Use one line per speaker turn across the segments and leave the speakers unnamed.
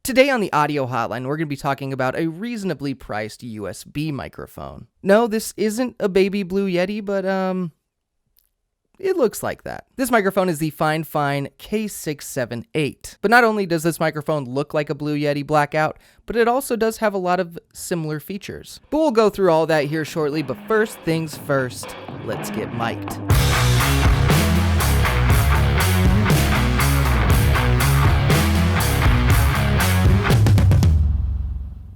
Today on the audio hotline, we're going to be talking about a reasonably priced USB microphone. No, this isn't a baby blue Yeti, but it looks like that. This microphone is the FiFine K678. But not only does this microphone look like a blue Yeti blackout, but it also does have a lot of similar features. But we'll go through all that here shortly, but first things first, let's get mic'd.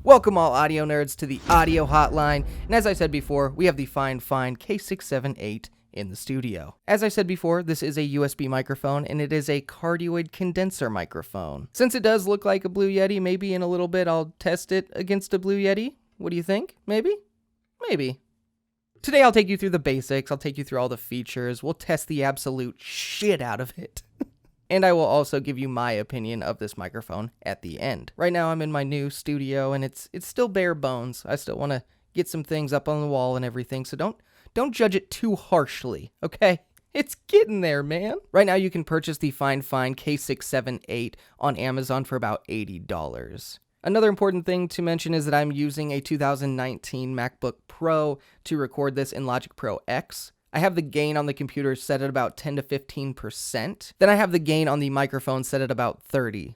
Welcome all audio nerds to the audio hotline, and as I said before, we have the FiFine K678 in the studio. As I said before, this is a USB microphone, and it is a cardioid condenser microphone. Since it does look like a blue Yeti, maybe in a little bit I'll test it against a blue Yeti. What do you think? Maybe? Maybe. Today I'll take you through the basics, I'll take you through all the features, we'll test the absolute shit out of it. And I will also give you my opinion of this microphone at the end. Right now I'm in my new studio and it's still bare bones. I still want to get some things up on the wall and everything, so don't judge it too harshly, okay? It's getting there, man. Right now you can purchase the FiFine K678 on Amazon for about $80. Another important thing to mention is that I'm using a 2019 MacBook Pro to record this in Logic Pro X. I have the gain on the computer set at about 10 to 15%. Then I have the gain on the microphone set at about 30%.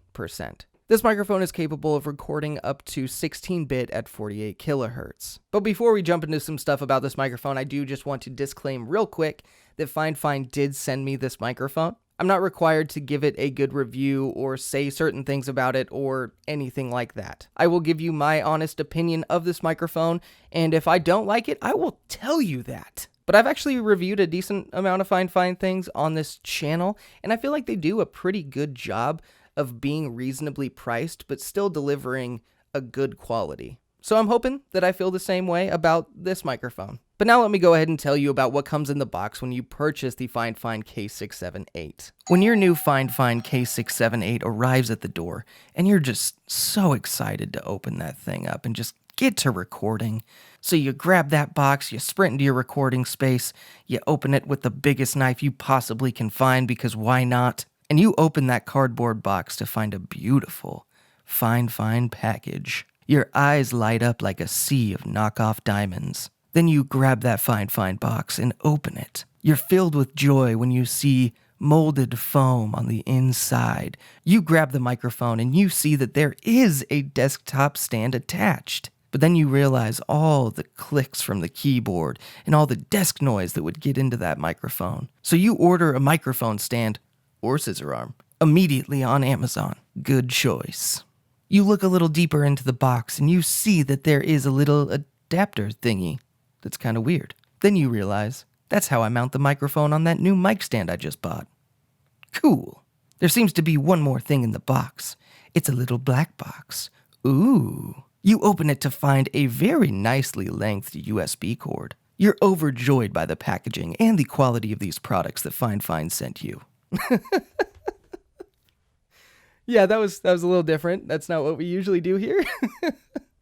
This microphone is capable of recording up to 16-bit at 48 kilohertz. But before we jump into some stuff about this microphone, I do just want to disclaim real quick that FiFine did send me this microphone. I'm not required to give it a good review or say certain things about it or anything like that. I will give you my honest opinion of this microphone, and if I don't like it, I will tell you that. But I've actually reviewed a decent amount of FiFine things on this channel, and I feel like they do a pretty good job of being reasonably priced, but still delivering a good quality. So I'm hoping that I feel the same way about this microphone. But now let me go ahead and tell you about what comes in the box when you purchase the FiFine K678. When your new FiFine K678 arrives at the door, and you're just so excited to open that thing up and just get to recording. So you grab that box, you sprint into your recording space, you open it with the biggest knife you possibly can find because why not? And you open that cardboard box to find a beautiful FiFine package. Your eyes light up like a sea of knockoff diamonds. Then you grab that FiFine box and open it. You're filled with joy when you see molded foam on the inside. You grab the microphone and you see that there is a desktop stand attached. But then you realize all the clicks from the keyboard and all the desk noise that would get into that microphone. So you order a microphone stand, or scissor arm, immediately on Amazon. Good choice. You look a little deeper into the box and you see that there is a little adapter thingy that's kind of weird. Then you realize that's how I mount the microphone on that new mic stand I just bought. Cool. There seems to be one more thing in the box. It's a little black box. Ooh. You open it to find a very nicely lengthed USB cord. You're overjoyed by the packaging and the quality of these products that FiFine sent you. Yeah, that was a little different. That's not what we usually do here.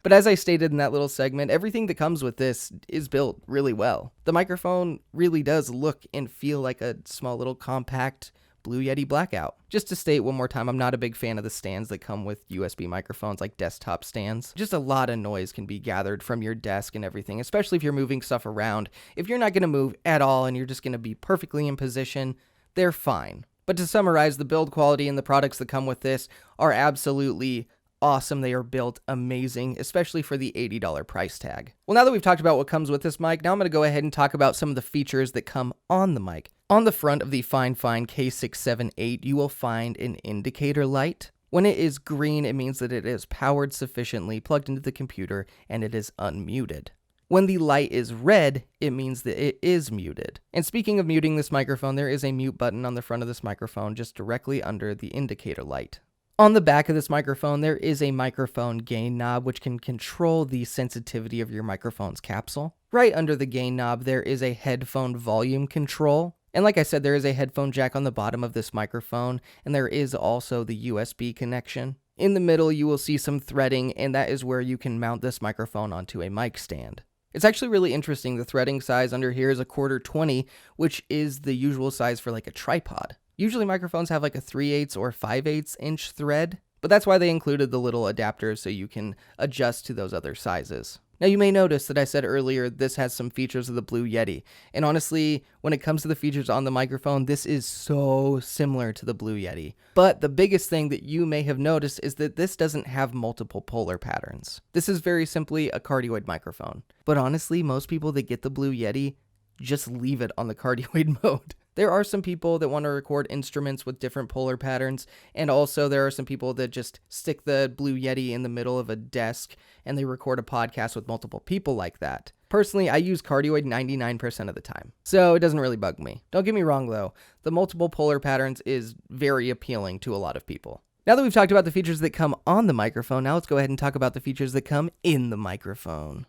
But as I stated in that little segment, everything that comes with this is built really well. The microphone really does look and feel like a small little compact Blue Yeti blackout. Just to state one more time, I'm not a big fan of the stands that come with USB microphones, like desktop stands. Just a lot of noise can be gathered from your desk and everything, especially if you're moving stuff around. If you're not going to move at all and you're just going to be perfectly in position, they're fine. But to summarize, the build quality and the products that come with this are absolutely awesome. They are built amazing, especially for the $80 price tag. Well, now that we've talked about what comes with this mic, now I'm going to go ahead and talk about some of the features that come on the mic. On the front of the FiFine K678, you will find an indicator light. When it is green, it means that it is powered sufficiently, plugged into the computer, and it is unmuted. When the light is red, it means that it is muted. And speaking of muting this microphone, there is a mute button on the front of this microphone just directly under the indicator light. On the back of this microphone, there is a microphone gain knob which can control the sensitivity of your microphone's capsule. Right under the gain knob, there is a headphone volume control. And like I said, there is a headphone jack on the bottom of this microphone, and there is also the USB connection. In the middle, you will see some threading, and that is where you can mount this microphone onto a mic stand. It's actually really interesting. The threading size under here is a 1/4-20, which is the usual size for like a tripod. Usually microphones have like a 3/8 or 5/8 inch thread, But that's why they included the little adapters so you can adjust to those other sizes. Now you may notice that I said earlier this has some features of the Blue Yeti, and honestly, when it comes to the features on the microphone, this is so similar to the Blue Yeti. But the biggest thing that you may have noticed is that this doesn't have multiple polar patterns. This is very simply a cardioid microphone. But honestly, most people that get the Blue Yeti just leave it on the cardioid mode. There are some people that want to record instruments with different polar patterns, and also there are some people that just stick the Blue Yeti in the middle of a desk and they record a podcast with multiple people like that. Personally, I use cardioid 99% of the time, so it doesn't really bug me. Don't get me wrong though, the multiple polar patterns is very appealing to a lot of people. Now that we've talked about the features that come on the microphone, now let's go ahead and talk about the features that come in the microphone.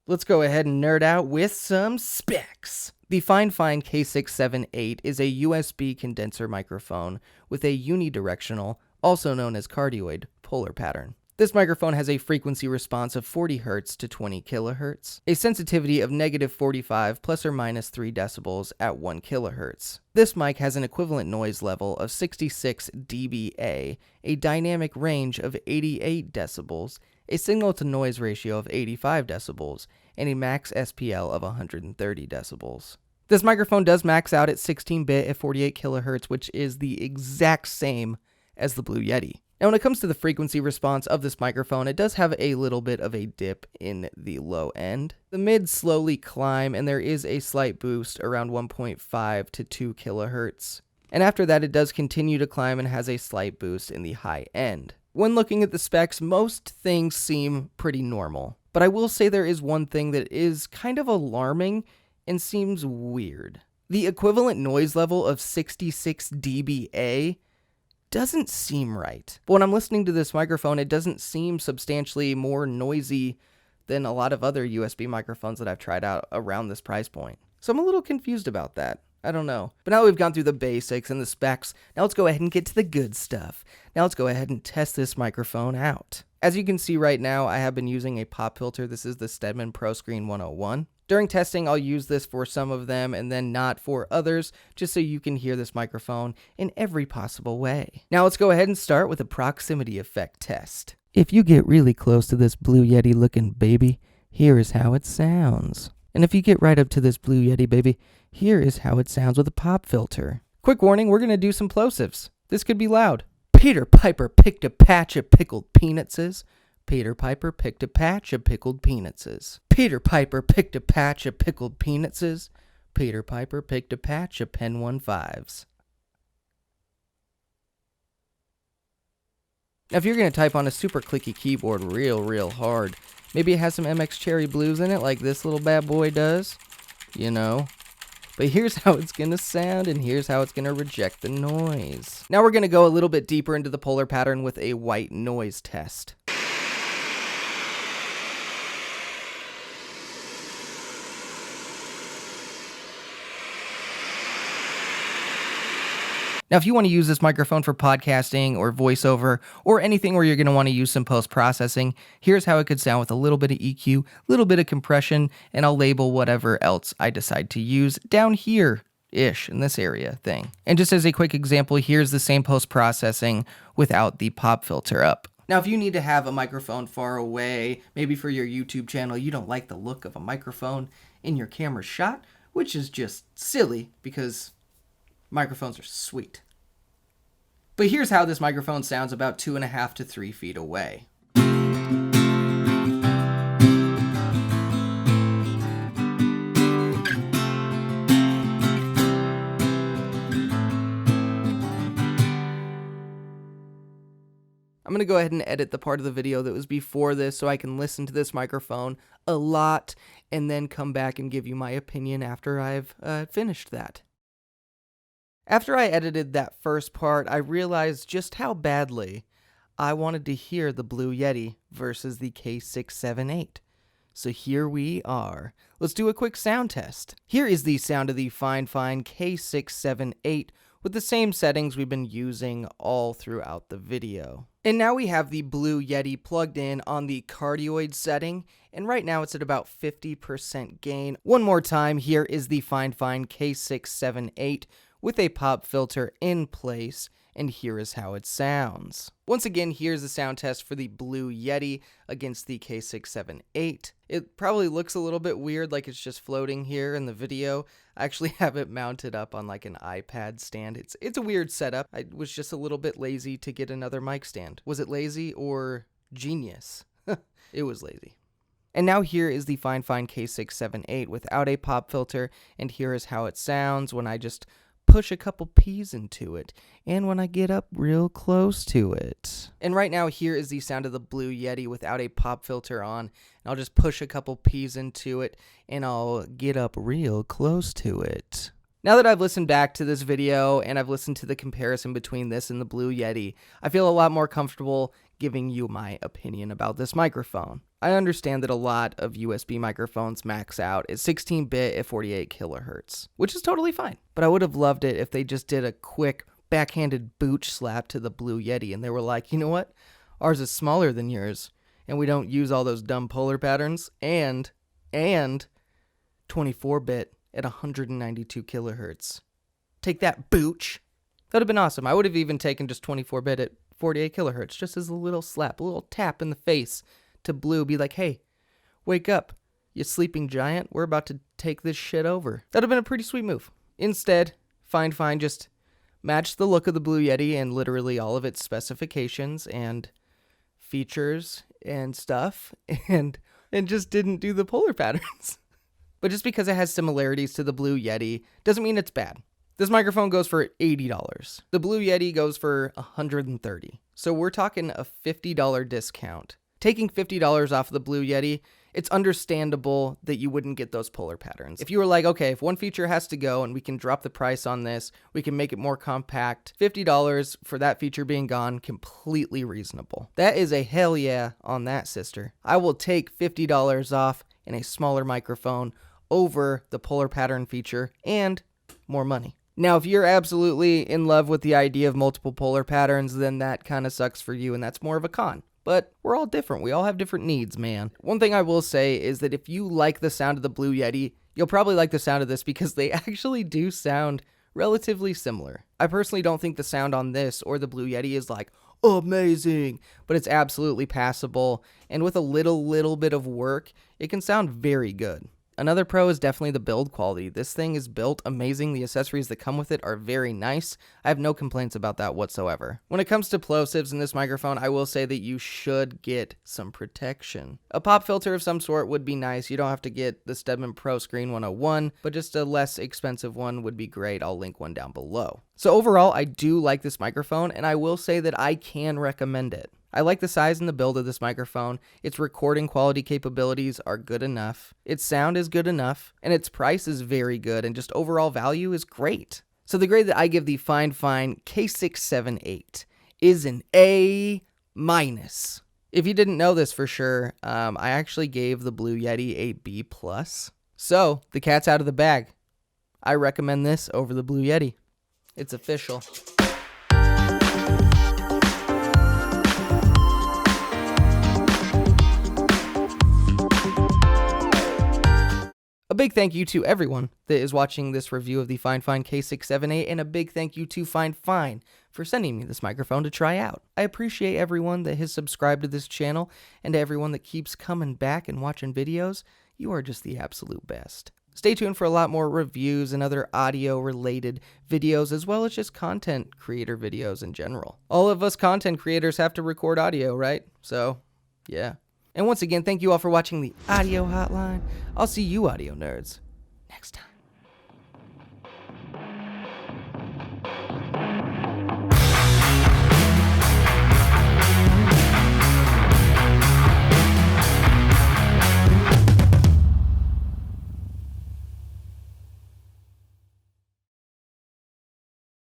Let's go ahead and nerd out with some specs. The FiFine K678 is a USB condenser microphone with a unidirectional, also known as cardioid, polar pattern. This microphone has a frequency response of 40 Hz to 20 kHz, a sensitivity of -45 plus or minus 3 decibels at 1 kHz. This mic has an equivalent noise level of 66 dBA, a dynamic range of 88 decibels, a signal-to-noise ratio of 85 decibels, and a max SPL of 130 decibels. This microphone does max out at 16-bit at 48 kHz, which is the exact same as the Blue Yeti. Now, when it comes to the frequency response of this microphone, it does have a little bit of a dip in the low end. The mids slowly climb, and there is a slight boost around 1.5 to 2 kHz. And after that, it does continue to climb and has a slight boost in the high end. When looking at the specs, most things seem pretty normal. But I will say there is one thing that is kind of alarming and seems weird. The equivalent noise level of 66 dBA doesn't seem right. But when I'm listening to this microphone, it doesn't seem substantially more noisy than a lot of other USB microphones that I've tried out around this price point. So I'm a little confused about that. I don't know. But now that we've gone through the basics and the specs, now let's go ahead and get to the good stuff. Now let's go ahead and test this microphone out. As you can see right now, I have been using a pop filter. This is the Stedman ProScreen 101. During testing, I'll use this for some of them and then not for others, just so you can hear this microphone in every possible way. Now let's go ahead and start with a proximity effect test. If you get really close to this Blue Yeti looking baby, here is how it sounds. And if you get right up to this Blue Yeti baby, here is how it sounds with a pop filter. Quick warning, we're going to do some plosives. This could be loud. Peter Piper picked a patch of pickled peanutses. Peter Piper picked a patch of pickled peanutses. Peter Piper picked a patch of pickled peanutses. Peter Piper picked a patch of Pen 15s. Now if you're going to type on a super clicky keyboard real hard, maybe it has some MX Cherry Blues in it like this little bad boy does, you know. But here's how it's going to sound, and here's how it's going to reject the noise. Now we're going to go a little bit deeper into the polar pattern with a white noise test. Now, if you want to use this microphone for podcasting or voiceover or anything where you're going to want to use some post-processing, here's how it could sound with a little bit of EQ, a little bit of compression, and I'll label whatever else I decide to use down here-ish in this area thing. And just as a quick example, here's the same post-processing without the pop filter up. Now, if you need to have a microphone far away, maybe for your YouTube channel, you don't like the look of a microphone in your camera shot, which is just silly because microphones are sweet. But here's how this microphone sounds about 2.5 to 3 feet away. I'm going to go ahead and edit the part of the video that was before this so I can listen to this microphone a lot and then come back and give you my opinion after I've finished that. After I edited that first part, I realized just how badly I wanted to hear the Blue Yeti versus the K678. So here we are. Let's do a quick sound test. Here is the sound of the FiFine K678 with the same settings we've been using all throughout the video. And now we have the Blue Yeti plugged in on the cardioid setting, and right now it's at about 50% gain. One more time, here is the FiFine K678 with a pop filter in place, and here is how it sounds. Once again, here's the sound test for the Blue Yeti against the K678. It probably looks a little bit weird, like it's just floating here in the video. I actually have it mounted up on like an iPad stand. It's a weird setup. I was just a little bit lazy to get another mic stand. Was it lazy or genius? It was lazy. And now here is the FiFine K678 without a pop filter, and here is how it sounds when I just push a couple P's into it, and when I get up real close to it. And right now here is the sound of the Blue Yeti without a pop filter on, and I'll just push a couple P's into it, and I'll get up real close to it. Now that I've listened back to this video, and I've listened to the comparison between this and the Blue Yeti, I feel a lot more comfortable giving you my opinion about this microphone. I understand that a lot of USB microphones max out at 16-bit at 48 kilohertz, which is totally fine. But I would have loved it if they just did a quick backhanded boot slap to the Blue Yeti and they were like, you know what? Ours is smaller than yours, and we don't use all those dumb polar patterns, and 24-bit at 192 kilohertz. Take that, booch. That would have been awesome. I would have even taken just 24-bit at 48 kilohertz, just as a little slap, a little tap in the face to Blue, be like, hey, wake up, you sleeping giant, we're about to take this shit over. That would have been a pretty sweet move. Instead, FiFine just matched the look of the Blue Yeti and literally all of its specifications and features and stuff, and just didn't do the polar patterns. But just because it has similarities to the Blue Yeti doesn't mean it's bad. This microphone goes for $80. The Blue Yeti goes for $130. So we're talking a $50 discount. Taking $50 off the Blue Yeti, it's understandable that you wouldn't get those polar patterns. If you were like, okay, if one feature has to go and we can drop the price on this, we can make it more compact, $50 for that feature being gone, completely reasonable. That is a hell yeah on that, sister. I will take $50 off in a smaller microphone over the polar pattern feature and more money. Now, if you're absolutely in love with the idea of multiple polar patterns, then that kind of sucks for you, and that's more of a con. But we're all different. We all have different needs, man. One thing I will say is that if you like the sound of the Blue Yeti, you'll probably like the sound of this because they actually do sound relatively similar. I personally don't think the sound on this or the Blue Yeti is like amazing, but it's absolutely passable, and with a little bit of work, it can sound very good. Another pro is definitely the build quality. This thing is built amazing. The accessories that come with it are very nice. I have no complaints about that whatsoever. When it comes to plosives in this microphone, I will say that you should get some protection. A pop filter of some sort would be nice. You don't have to get the Stedman Pro Screen 101, but just a less expensive one would be great. I'll link one down below. So overall, I do like this microphone, and I will say that I can recommend it. I like the size and the build of this microphone, its recording quality capabilities are good enough, its sound is good enough, and its price is very good, and just overall value is great. So the grade that I give the FiFine K678 is an A-. If you didn't know this for sure, I actually gave the Blue Yeti a B+. So, the cat's out of the bag. I recommend this over the Blue Yeti. It's official. A big thank you to everyone that is watching this review of the FiFine K678, and a big thank you to FiFine for sending me this microphone to try out. I appreciate everyone that has subscribed to this channel, and to everyone that keeps coming back and watching videos. You are just the absolute best. Stay tuned for a lot more reviews and other audio-related videos, as well as just content creator videos in general. All of us content creators have to record audio, right? So, yeah. And once again, thank you all for watching the Audio Hotline. I'll see you audio nerds next time.